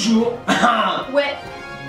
toujours Ouais.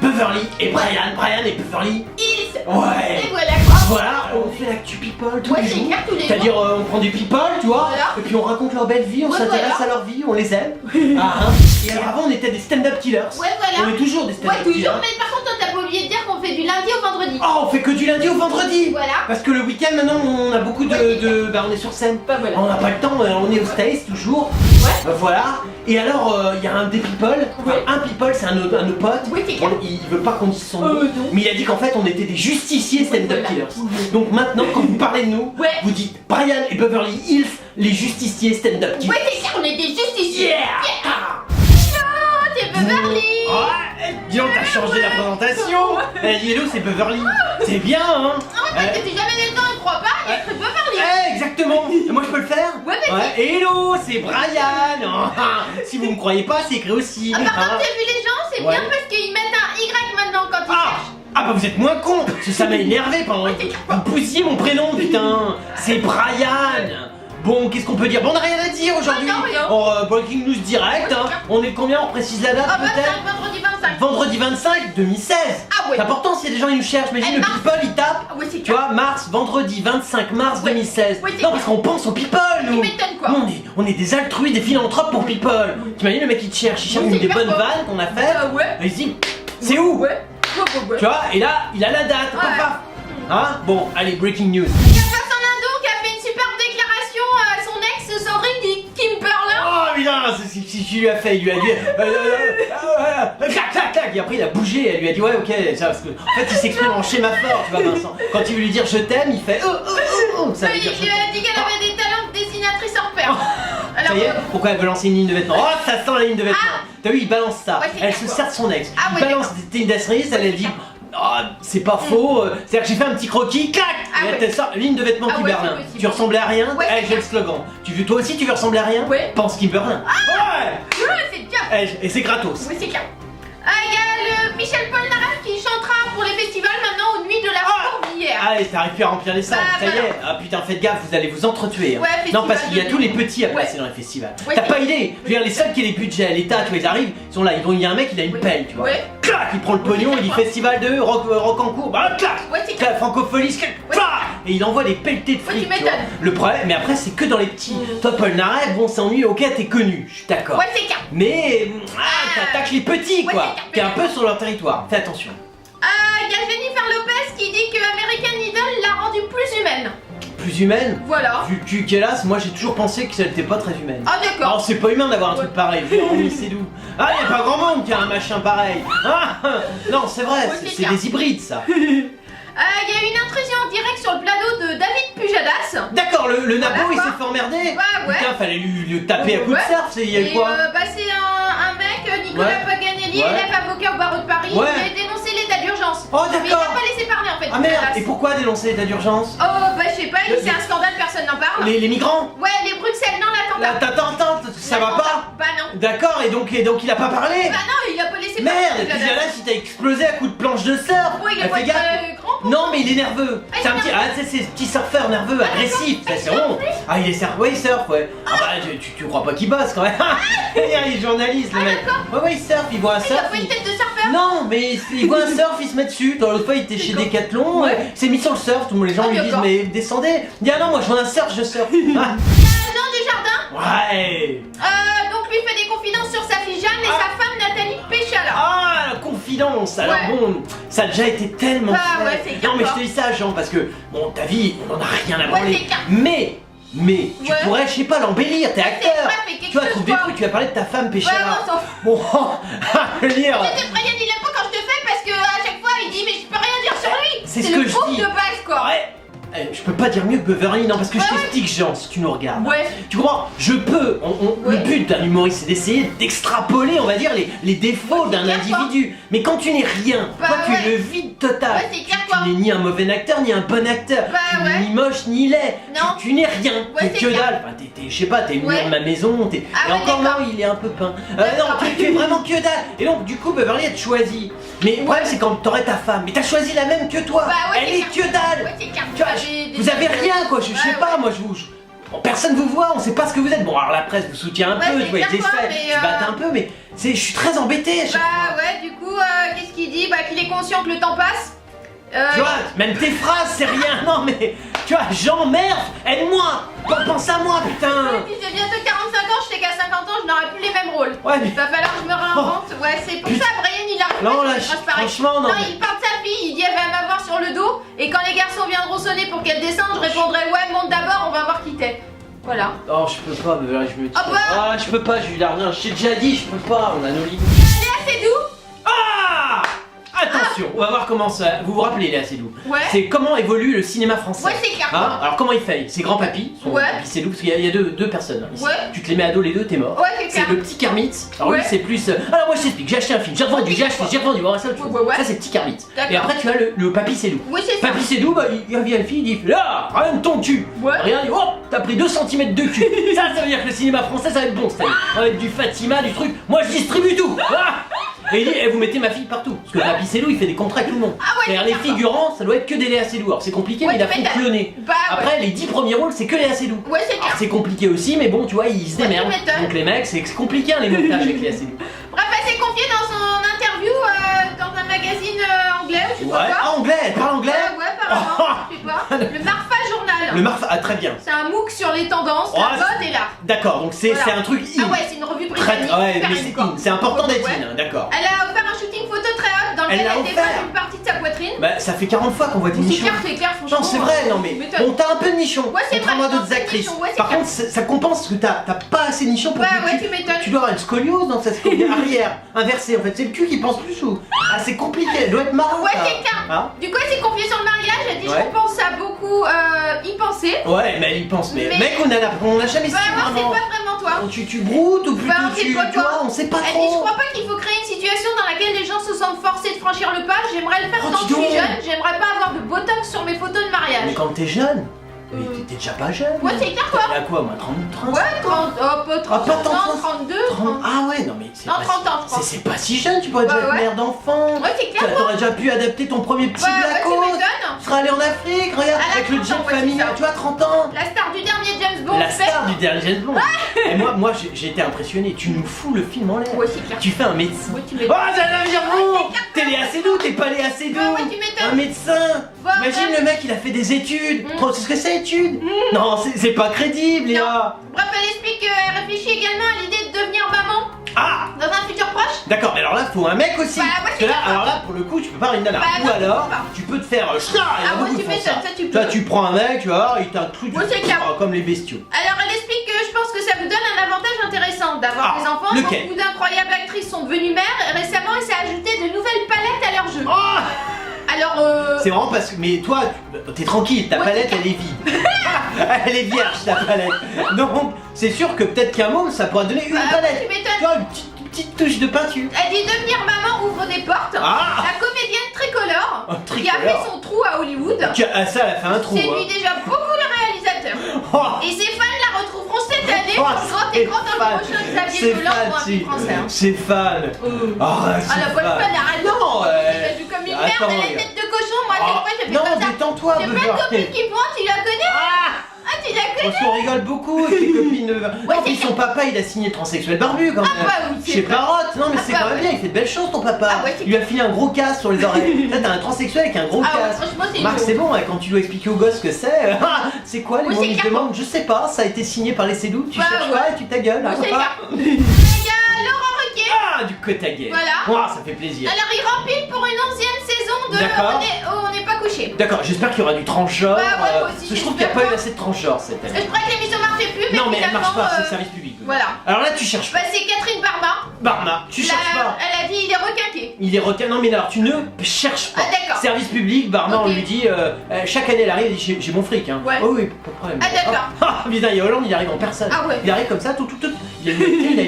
Beverly et Brian et Beverly Hills. Ouais. Et voilà quoi. Voilà, on fait l'actu people tous Ouais, les c'est jours. clair, tous les jours. C'est-à-dire on prend des people, tu vois, Voilà. et puis on raconte leur belle vie, on Ouais, s'intéresse voilà. à leur vie, on les aime. Ah, hein. Et alors avant on était des stand-up killers. Ouais, voilà. On est toujours des Ouais, stand-up toujours. killers. Mais par contre, toi, t'as pas oublié de dire qu'on fait du lundi au vendredi. Oh, on fait que du lundi au vendredi. Voilà. Parce que le week-end maintenant on a beaucoup de... Bah on est sur scène. Bah voilà. On n'a pas le temps, on est au States toujours. Ouais. Voilà. Et alors il y a un des people, enfin, Ouais. un people c'est un de nos potes. Oui, c'est clair. Il veut pas qu'on dise son nom. Non. Mais il a dit qu'en fait on était des justiciers stand-up Voilà. killers. Donc maintenant quand vous parlez de nous, Ouais. vous dites Brian et Beverly Hills, les justiciers stand-up killers. Ouais, c'est clair, on est des justiciers. Yeah. Oh, c'est Beverly. Ouais, dis donc t'as changé la présentation. Eh, dis hello, c'est Beverly. C'est bien hein. Ah ouais, parce que t'es jamais des gens, ils croient pas, il y a écrit Beverly. Eh, exactement. Et moi je peux le faire. Ouais, vas-y. Hello, c'est Brian. Ah, si vous me croyez pas, c'est écrit aussi. Ah, par hein. contre, t'as vu les gens, c'est Ouais. bien parce qu'ils mettent un Y maintenant quand ils Ah cherchent. Ah bah vous êtes moins con. Parce que ça m'a énervé pendant. Vous poussiez mon prénom, putain. C'est Brian. Bon, qu'est-ce qu'on peut dire? Bon, on n'a rien à dire aujourd'hui. Ah non, rien. Oh, breaking news direct. Ouais, hein. On est combien? On précise la date Ah, peut-être? 25, vendredi 25. Vendredi 25 2016. Ah ouais. C'est important s'il y a des gens qui nous cherchent. Imagine Eh, le mars. people il tape. Ah ouais, c'est Tu vois, mars, vendredi 25 mars Ouais. 2016. Ouais, c'est Non, parce qu'on pense aux people, nous. Tu m'étonnes, quoi. Nous, on est des altruistes, des philanthropes pour people. T'imagines le mec qui te cherche, il cherche Ouais, une c'est des clair, bonnes quoi. vannes qu'on a faites. Ah ouais. Et il se dit, c'est où? Ouais. Ouais. Tu vois, et là, il a la date. Ouais. Paf, paf. Hein? Bon, allez, breaking news. Il y a Vincent Lindon qui a fait une superbe déclaration à son ex Sandrine Kimberlin. Oh putain, si tu lui as fait, il lui a dit clac clac clac, et après il a bougé, elle lui a dit ouais ok, ça parce que en fait il s'exprime en schéma fort, tu vois Vincent. Quand il veut lui dire je t'aime, il fait ça veut Il dire lui a dit qu'elle avait des talents de dessinatrice hors pair. ça y est, pourquoi elle veut lancer une ligne de vêtements? Oh ça sent la ligne de vêtements. T'as vu, il balance ça, Ouais, c'est elle clair, se quoi. sert de son ex, Ah il ouais, balance des dessinatrices, elle dit oh, c'est pas faux, c'est-à-dire que j'ai fait un petit croquis, clac, Ah et elle ouais. te sort ligne de vêtements Ah ouais, Kimberlin. c'est possible. Tu ressemblais à rien, Ouais, eh, c'est j'ai le slogan. Toi aussi tu veux ressembler à rien? Ouais. Pense Kimberlin. Ouais. Ouais, c'est bien. Et c'est gratos. Oui, c'est clair. Il y a le Michel Polnareff qui chantera pour les festivals maintenant aux Nuits de la Fourvière. Allez, t'arrives plus à remplir les salles, Bah, ça y est. voilà. Ah putain, faites gaffe, vous allez vous entretuer. hein. Ouais, Non, festival parce qu'il y a de tous les nuit. petits à Ouais. passer dans les festivals. Ouais, T'as c'est- pas idée. Je veux dire, les seuls qui ont les budgets, l'État, tu vois, ils arrivent, ils sont là, il y a un mec, il a une Ouais. pelle, tu vois. Ouais. Clac, il prend le pognon, il dit Ouais. festival de rock en cours, bah clac, Ouais, c'est clac, francophonie, clac, Ouais. et il envoie des pelletés de Ouais, fric. tu tu vois. m'étonnes. Le problème, mais après, c'est que dans les petits. Toi, Paul Naref, bon, c'est ennuyeux, ok, t'es connu, je suis d'accord. Ouais, c'est clair. Mais t'attaques les petits, Ouais, quoi. c'est clair, T'es un c'est peu sur leur territoire, fais attention. Il y a Jennifer Lopez qui dit que American Idol l'a rendue plus humaine. Plus humaine. Voilà. Vu le cul qu'elle a, moi j'ai toujours pensé que ça n'était pas très humaine. Ah, d'accord. Oh, c'est pas humain d'avoir un Ouais. truc pareil, oui, c'est doux. Ah, y a pas grand monde qui a un machin pareil. Ah, non, c'est vrai, Ouais, c'est c'est clair. des hybrides ça. Il y a une intrusion en direct sur le plateau de David Pujadas. D'accord, le nabo Voilà, il quoi. s'est fait emmerder. Ouais. Putain, fallait lui taper à coups de Ouais. surf, il y a eu Et quoi? c'est un mec, Nicolas Ouais. Paganelli, Ouais. élève avocat au barreau de Paris, Ouais. qui a dénoncé l'état d'urgence. Oh, Mais il d'accord. n'a pas laissé parler en fait. Ah merde, Pujadas. et pourquoi dénoncer l'état d'urgence? Oh, je sais pas, c'est un scandale, personne n'en parle. Les migrants? Ouais, les Bruxelles, non, l'attentat. Attends, ça va pas? Bah non. D'accord, et donc il a pas parlé? Bah non, il a pas laissé Merde, parler. et puis là, si t'as explosé à coups de planche de surf. Ouais, il a Bah, pas fais été gaffe. grand. pour- Non mais il est nerveux. Ah, C'est un il est petit, tu sais, c'est ce petit surfeur nerveux, agressif. Ça, c'est bon. Ah il est surf, ouais il surfe, ouais. Ah bah tu crois pas qu'il bosse quand même. Il est journaliste le Ah, mec. d'accord. Ouais il surfe, il voit un Il a surf. pas une tête de surfeur. Non mais il voit un surf, il se met dessus. Dans l'autre fois il était chez D'accord. Decathlon, Ouais. il s'est mis sur le surf. Tout le monde, les gens Ah, lui disent d'accord. mais descendez. Il dit ah non moi je vois un surf, je surfe. Ah. Il y a Jean Dujardin. Ouais. Donc lui fait des confidences sur sa fille Jeanne et Ah. sa femme Nathalie Péchala. Ah, la confidence. Alors Ouais. bon, ça a déjà été tellement Bah fait. ouais, c'est non mais je clair. te dis ça Jean parce que bon ta vie on en a rien à Ouais, branler. c'est clair. Mais tu Ouais. pourrais je sais pas l'embellir, t'es Ouais, c'est acteur. vrai, fais quelque Tu vas chose, trouver des quoi. trucs, tu vas parler de ta femme Ouais, Péchala. on s'en fout. Bon, je veux dire, C'était Brian, il aime pas quand je te fais parce que à chaque fois il dit mais je peux rien dire sur lui. C'est ce le que je groupe dis. de base quoi. ouais. Je peux pas dire mieux que Beverly, non parce que je Ouais, t'explique Jean si tu nous regardes. Ouais. Tu comprends? Je peux, le Ouais. but d'un humoriste c'est d'essayer d'extrapoler on va dire les défauts Ouais, d'un c'est clair, quoi. individu. Mais quand tu n'es rien, Bah, toi tu ouais. es le vide total. Ouais, c'est clair, Tu quoi. n'es ni un mauvais acteur ni un bon acteur. Bah, Tu n'es ouais. ni moche ni laid. Non. Tu n'es rien. Ouais, T'es c'est que clair. dalle. Enfin, je sais pas, t'es le mur Ouais. de ma maison. Et Ah ouais, encore d'accord. non, il est un peu peint. Non, D'accord. tu es vraiment que dalle. Et donc du coup Beverly elle te choisit. Mais le problème c'est quand t'aurais ta femme. Mais t'as choisi la même que toi. Bah, ouais, Elle c'est est clair. que dalle. Ouais, c'est clair. Tu vois, vous avez rien quoi, je sais Ouais, pas, ouais. moi Bon, personne vous voit, on sait pas ce que vous êtes. Bon, alors la presse vous soutient un peu, c'est je vois, ils clair, quoi, essaient, mais, ils se battent un peu, mais je suis très embêté à chaque fois. Bah ouais, du coup, qu'est-ce qu'il dit? Bah qu'il est conscient que le temps passe. Tu vois, même tes phrases, c'est rien. Non, mais tu vois, Jean, merde, aide-moi. Pense à moi, putain. Et puis j'ai bientôt 45 ans, je sais qu'à 50 ans, je n'aurai plus les mêmes rôles. Ouais, mais Il va falloir que je me réinvente. Ouais, c'est pour ça, Brian, il arrive non, pas là, sur les phrases pareilles. franchement, non. Il parle de sa fille, il dit elle va m'avoir sur le dos. Et quand les garçons viendront sonner pour qu'elle descende, je répondrai ouais, monte d'abord, on va voir qui t'es. Voilà. Oh, je peux pas, mais là, je me dis. Ah bah. Ah, je peux pas, Julia, rien, je t'ai déjà dit, je peux pas, on a nos limites. Léa Seydoux. Ah! Attention, on va voir comment ça. Vous vous rappelez, Léa Seydoux? Ouais. C'est comment évolue le cinéma français. Ouais, c'est clair. Hein, alors comment il fait? C'est grand papy, son Ouais. papy Seydoux, parce qu'il y a deux personnes. Ici. Ouais. Tu te les mets à dos les deux, t'es mort. Ouais, c'est clair. C'est le petit Kermit. Alors Ouais. lui c'est plus. Alors moi je t'explique, j'ai acheté un film, j'ai revendu, j'ai acheté, j'ai revendu. Bon, ça, Ouais. ça c'est petit Kermit. D'accord. Et après tu as le papy Seydoux. Oui, c'est ça. Papy Seydoux, bah, il vient le fille, il dit là, rien de ton cul. Ouais. Rien, il dit oh, t'as pris 2 cm de cul. ça veut dire que le cinéma français ça va être bon cette année. On va être du Fatima, du truc. Moi je distribue tout. Ah. Et il dit, vous mettez ma fille partout. Parce que Papy Seydoux il fait des contrats avec tout le monde. Ah ouais, C'est-à-dire les d'accord. figurants, ça doit être que des Léa Seydoux. Alors c'est compliqué, Ouais, mais il a tu fait m'étonnes. cloner. Bah ouais. Après les 10 premiers rôles, c'est que Léa Seydoux. Ouais, c'est Alors clair. c'est compliqué aussi, mais bon, tu vois, ils se Ouais, tu démerdent. m'étonnes. Donc les mecs, c'est compliqué hein, les montages avec Léa Seydoux. Bref, elle s'est confiée dans son interview dans un magazine anglais ou je sais Ouais, pas quoi. ah, anglais, elle parle anglais. Ouais, apparemment, tu vois. Le Marfa Journal. Le Marfa, ah très bien. C'est un MOOC sur les tendances, Oh, la mode et l'art. D'accord, donc c'est Voilà. un truc in. Ah ouais, c'est une revue Très- britannique. ouais, super mais in, c'est quoi. in. C'est important d'être Ouais. in, hein, d'accord. Elle a offert un shooting photo très hot dans lequel Elle l'a elle dévoile offert. une partie de sa poitrine. Bah ça fait 40 fois qu'on voit des C'est nichons. clair, franchement. Non, c'est vrai, non mais Tu m'étonnes. bon, t'as un peu de nichon. Ouais, c'est contrairement à vrai, d'autres t'as un peu de actrices. nichon, ouais, c'est Par clair. contre, ça compense parce que t'as pas assez de nichon pour Ouais, que ouais, tu m'étonnes. tu dois avoir une scoliose dans cette scoliose arrière, inversée. En fait, c'est le cul qui pense plus ou. Ah, c'est compliqué, elle doit être marrant. Ouais, ça. c'est clair. Hein Du coup, elle s'est confiée sur le mariage. Elle dit Ouais. je pense à beaucoup y penser. Ouais, mais elle y pense. Mais Mais- mec, on a jamais su Bah, moi, c'est vraiment. pas vraiment toi. Tu broutes ou plutôt Bah, on sait tu pas vois, toi. on sait pas Elle dit je trop. crois pas qu'il faut créer une situation dans laquelle les gens se sentent forcés de franchir le pas. J'aimerais le faire Oh, tant dis que je suis donc. jeune. J'aimerais pas avoir de botox sur mes photos de Mais mariage. quand t'es jeune, mais t'es déjà pas jeune. Ouais, c'est clair, quoi. T'as quoi, moi, 30 Ouais, 30, pas 30, pas tant, 32, 30. Ah ouais, non mais c'est Non, pas 30 ans, je crois. c'est pas si jeune, tu pourrais Bah déjà être ouais. mère d'enfant. Ouais, c'est clair, T'aurais déjà pu adapter ton premier petit Ouais, ouais, tu blackout. m'étonnes. Tu serais allé en Afrique, regarde, Elle a avec le 30 jean ans, ouais, familial, c'est ça. tu vois, 30 ans. La star du dernier James Bond. La fait- star du dernier James Bond. Et moi j'ai été impressionné, tu nous fous le film en l'air. Ouais, c'est clair. Tu fais un médecin. Ouais, tu Oh, m'étonnes. j'allais dire bon. T'es Léa Seydoux, t'es pas Léa Seydoux. Ouais, ouais, tu m'étonnes. Un médecin. Ouais, Imagine ouais. le mec, il a fait des études. Mm. Tu sais ce que c'est études? Non, c'est pas crédible, Léa. Bref, elle explique qu'elle réfléchit également à l'idée de devenir maman Ah. dans un futur proche. D'accord, mais alors là, faut un mec aussi. Bah, ouais, Parce c'est que là, d'accord. alors là, pour le coup, tu peux pas avoir une nana. Bah, Ou non, tu alors, peux pas. tu peux te faire il y en a Ah, ouais, beaucoup tu qui font m'étonnes, ça, tu peux. Toi, tu prends un mec, tu vois, il t'inclut Ouais, c'est clair. comme les bestiaux. Alors, elle explique que je pense que ça vous donne un avantage intéressant d'avoir Ah, des enfants. lequel? Beaucoup d'incroyables actrices sont devenues mères. Récemment, elle s'est ajouté de nouvelles palettes à leur jeu. Oh, Alors, c'est marrant parce que, mais toi, t'es tranquille, ta Ouais, palette, c'est elle est vide. Elle est vierge, ta palette. Donc, c'est sûr que peut-être qu'un môme, ça pourra donner une bah, palette. tu Tu m'étonnes. vois, une petite touche de peinture. Elle dit devenir maman ouvre des portes. Ah. La comédienne tricolore, Oh, qui a fait tricolore. son trou à Hollywood, Ah, ça, elle a fait un trou. séduit Hein. déjà beaucoup de réalisateurs. Oh. Et ses fans la retrouveront cette année Oh, au grand c'est écran dans fan. le prochain Xavier C'est Dolan pour un fan, film français. hein. c'est fan. Ah, Ah, la bonne fan, arrête. Non, Elle joue comme une merde, attends, elle a regarde. une tête de cochon. Moi, Ah, chaque fois, je fais non, comme ça. détends-toi, J'ai plein Beuve. de copines qui vont, tu la connais? Ah, tu la connais? Parce qu'on rigole beaucoup avec tes copines de... Non, puis c'est son papa, il a signé le transsexuel barbu quand même. Ah, bah oui, c'est Chez vrai. Parotte. Non, mais Ah, c'est bah quand même ouais. bien, il fait de belles choses ton papa. Ah, ouais, c'est Il lui a filé un gros casse sur les oreilles. Là, t'as un transsexuel avec un gros Ah ouais, casse. franchement, c'est Marc, lourd. c'est bon, hein, quand tu dois expliquer aux gosses ce que c'est. C'est quoi les Oui, mots c'est qu'ils clair. demandent? Je sais pas, ça a été signé par les Seydoux. Tu Bah, cherches ouais. pas et tu ta gueule. Oui, hein, c'est papa. clair. Il y a Laurent Ruquier. Ah, du Cotaguet. Voilà. Ouah, ça fait plaisir. Alors, il rempile pour une 11e saison de D'accord. On n'est pas couché. D'accord, j'espère qu'il y aura du transgenre. Bah, ouais, moi aussi, parce que je trouve qu'il n'y a j'espère pas eu pas. assez de transgenre cette année. Je crois que l'émission marchait plus, mais Non, mais elle finalement, marche pas, c'est le service public. voilà. Alors là, tu cherches pas. Bah, c'est Catherine Barma. Barma, tu cherches pas. Elle a dit il est requinqué. Il est retenu. Non, mais alors tu ne cherches pas. Ah, d'accord. Service public, Barma, Ok. on lui dit chaque année elle arrive, elle dit j'ai mon fric. Hein. Ouais. Oh oui, pas de problème. Ah, d'accord. Ah, putain, il y a Hollande, il arrive en personne. Ah ouais. Il arrive comme ça, tout. Il a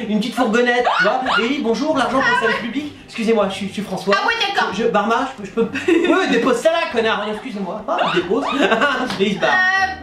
une petite fourgonnette, tu vois. Et il dit bonjour, l'argent pour le service public. Excusez-moi, je suis François. Ah ouais, d'accord. Barma, je peux. Oui, dépose ça là, connard. Excusez-moi. Ah, il dépose. Et il se barre.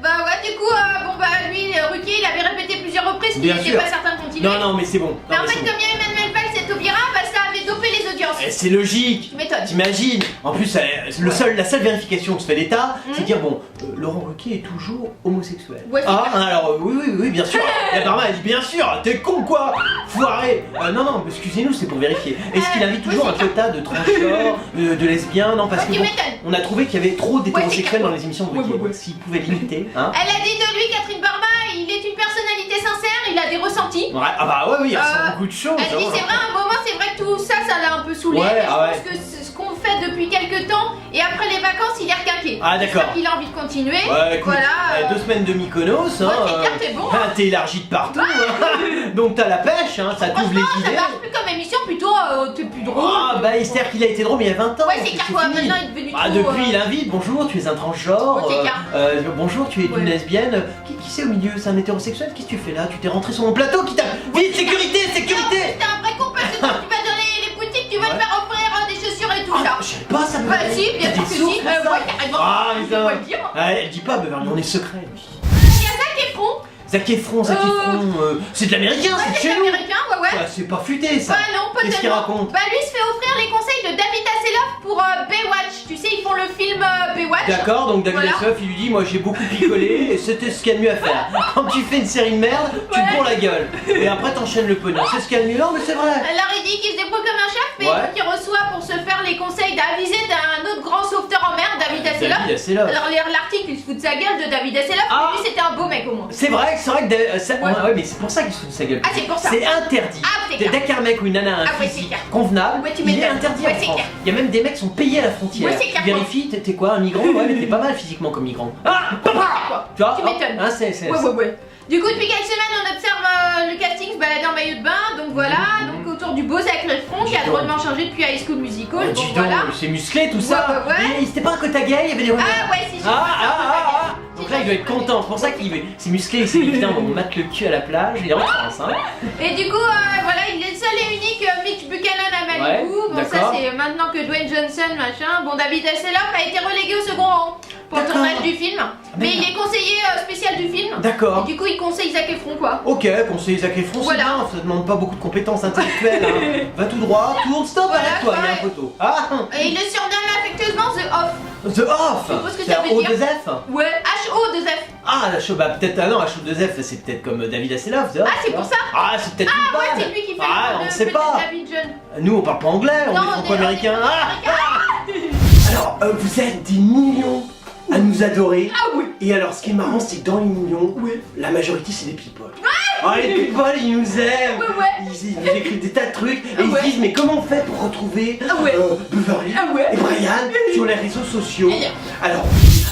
Bah ouais, du coup, bon bah lui, Ruquier, il avait répété plusieurs reprises qu'il Bien n'était sûr. pas certain de continuer. Non, mais c'est bon. Mais Non, en mais fait, c'est comme il y a Emmanuel Valls et Taubira, bah ça avait dopé les audiences. Eh, c'est logique. Tu m'étonnes. T'imagines. En plus, la seule vérification que se fait l'État, c'est de dire bon, Laurent Ruquier est toujours homosexuel. Ouais, ah, alors oui, bien sûr. La barman a dit bien sûr. T'es con quoi, foiré. Non, excusez-nous, c'est pour vérifier. Est-ce qu'il invite toujours un quota de transgenres, de lesbiens? Non, parce que bon, on a trouvé qu'il y avait trop d'hétérosexuels dans les émissions de Ruquier. S'il pouvait limiter, hein. Elle a dit de lui, Catherine Barma, il est une personnalité sincère, il a des ressentis. Ouais, ah bah ouais, il ressent beaucoup de choses. Elle dit c'est vrai, à un moment, c'est vrai que tout ça, ça l'a un peu saoulé. Ouais, mais je pense que c'est ce qu'on fait depuis quelques temps, et après les vacances, il est requinqué. Ah d'accord. Il a envie de continuer. Ouais, écoute, voilà. 2 semaines de Mykonos, hein. Ouais, c'est clair, t'es bon. T'es élargi de partout, hein. Donc t'as la pêche, hein, ça t'ouvre les Franchement, ça idées. marche plus comme émission, plutôt t'es plus drôle. Ah bah c'est-à-dire qu'il a été drôle mais il y a 20 ans. Ouais, c'est clair quoi, fini. maintenant il est devenu Ah trop, depuis il invite, bonjour tu es un transgenre, Ouais, c'est clair. bonjour tu es une lesbienne, qui c'est au milieu, c'est un hétérosexuel, qu'est-ce que tu fais là? Tu t'es rentré sur mon plateau, qui t'a... Vite, sécurité, sécurité. T'es un vrai con parce que quand tu vas dans les boutiques, tu vas te faire offrir des chaussures et tout ça. Je sais pas ça me Bah si, bien sûr que si, ouais carrément, Ah je putain. dois le dire. Elle dit pas, Beverly, on est secret. Il y a Zac Efron. Zac Efron, c'est de l'américain, Ouais, c'est c'est chez nous. américain, ouais. Ah, c'est pas futé ça. Ouais, non, pas Qu'est-ce qu'il tellement. raconte? Bah lui il se fait offrir les conseils de David Hasselhoff pour Baywatch. Tu sais, ils font le film Baywatch. D'accord, donc David Voilà. Hasselhoff il lui dit moi j'ai beaucoup picolé et c'était ce qu'il y a de mieux à faire. Quand tu fais une série de merde, tu te bourres la gueule. Et après t'enchaînes le pognon. C'est ce qu'il y a de mieux, non mais c'est vrai. Alors il dit qu'il se débrouille comme un chef, mais Ouais. qu'il reçoit pour se faire les conseils d'aviser d'un autre grand sauveteur en mer, David Hasselhoff. David Hasselhoff. Alors l'article il se fout de sa gueule de David Hasselhoff, Ah. mais lui c'était un beau mec au moins. C'est vrai que Ouais. mais c'est pour ça qu'il se fout de sa gueule. Ah, c'est pour ça. C'est interdit. Ah, c'est clair. Dès qu'un mec ou une nana a un Ah, ouais, c'est physique clair. convenable, Ouais, tu il est m'étonnes. interdit Ouais, en c'est France. clair. Il y a même des mecs qui sont payés à la frontière. Ouais, c'est clair. Vérifie, t'es quoi, un migrant? Ouais, mais t'es pas mal physiquement comme migrant. Ah, Quoi. tu vois? Tu m'étonnes. Hein, c'est. Ouais. Du coup, depuis quelques semaines, on observe le casting se balader en maillot de bain, donc voilà, donc autour du beau Zac Efron qui a drôlement changé depuis High School Musical, Oh, donc dis donc, voilà. c'est musclé tout ça. Ouais. Et c'était pas un quota gay, il y avait des Ah ouais, si, Donc là il doit être content, c'est pour ça qu'il veut. C'est musclé, c'est putain, on mate le cul à la plage, il est en France, hein. Et du coup, voilà, il est le seul et unique Mitch Buchanan à Malibu. Ouais, Bon, ça d'accord. c'est maintenant que Dwayne Johnson, machin. Bon, David Hasselhoff a été relégué au second rang pour le D'accord. tournage du film. Mais il est conseiller spécial du film. D'accord. Et du coup, il conseille Zac Efron, quoi. Ok, conseiller Zac Efron, c'est Voilà. bien, ça demande pas beaucoup de compétences intellectuelles. Hein. Va tout droit, tourne, stop, Voilà, arrête-toi, il y a un ouais. poteau. Ah, Et il le surnomme affectueusement The Off. The Off. Je suppose que C'est ça un veut O dire. de F. Ouais, H-O-2-F. Ah, la show, bah peut-être, ah non, la show de F, c'est peut-être comme David Hasselhoff, The Off. Ah, c'est tu pour vois. ça. Ah, c'est peut-être une Ah ouais, vanne. c'est lui qui fait Ah, le on rôle ne de sait pas. David John. Nous, on parle pas anglais, on Non, est franco-américains. on est Ah. Alors, vous êtes des millions à nous adorer. Ah oui. Et alors, ce qui est marrant, c'est que dans les millions, la majorité, c'est des people. Ah, les people, ils nous aiment. Ouais. Ils nous écrivent des tas de trucs et Ah ils ouais. se disent, mais comment on fait pour retrouver Ah ouais. Beverly Ah ouais. et Brian sur les réseaux sociaux?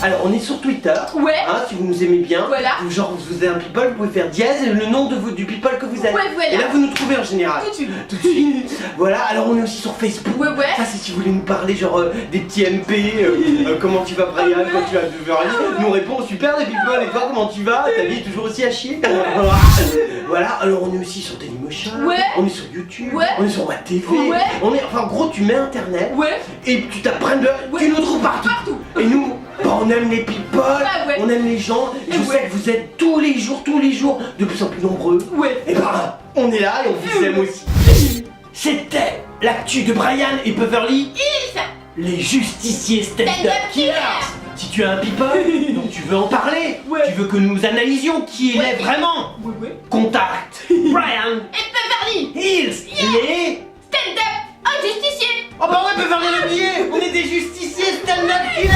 Alors, on est sur Twitter. Ouais. Hein, si vous nous aimez bien, Voilà. genre vous êtes un people, vous pouvez faire dièse et le nom du people que vous êtes. Ouais, voilà. Et là, vous nous trouvez en général. Tout de suite. Tout de suite. Voilà, alors on est aussi sur Facebook. Ouais. Ça, c'est si vous voulez nous parler, genre des petits MP, comment tu vas, Brian, Ah ouais. quand tu vas Beverly. Nous on répond super les people, et toi, comment tu vas? Ta vie est toujours aussi à chier. Voilà, alors on est aussi sur Dailymotion, Ouais. on est sur YouTube, Ouais. on est sur ma TV, Ouais. on est, enfin en gros, tu mets internet Ouais. et tu t'apprends tu nous trouves partout. Et nous, bah, on aime les people, ouais. on aime les gens, et je Ouais. sais que vous êtes tous les jours, de plus en plus nombreux. Ouais. Et bah, on est là et on vous aime aussi. C'était l'actu de Brian et Beverly, les justiciers stand-up killers. Si tu es un people, donc tu veux en parler, Ouais. tu veux que nous analysions qui il Ouais. est vraiment, Ouais. contacte Brian Et Beverly. Hills, les... Stand-up. Un justicier. Oh bah ouais, Beverly l'a oublié, on est des justiciers stand-up killers.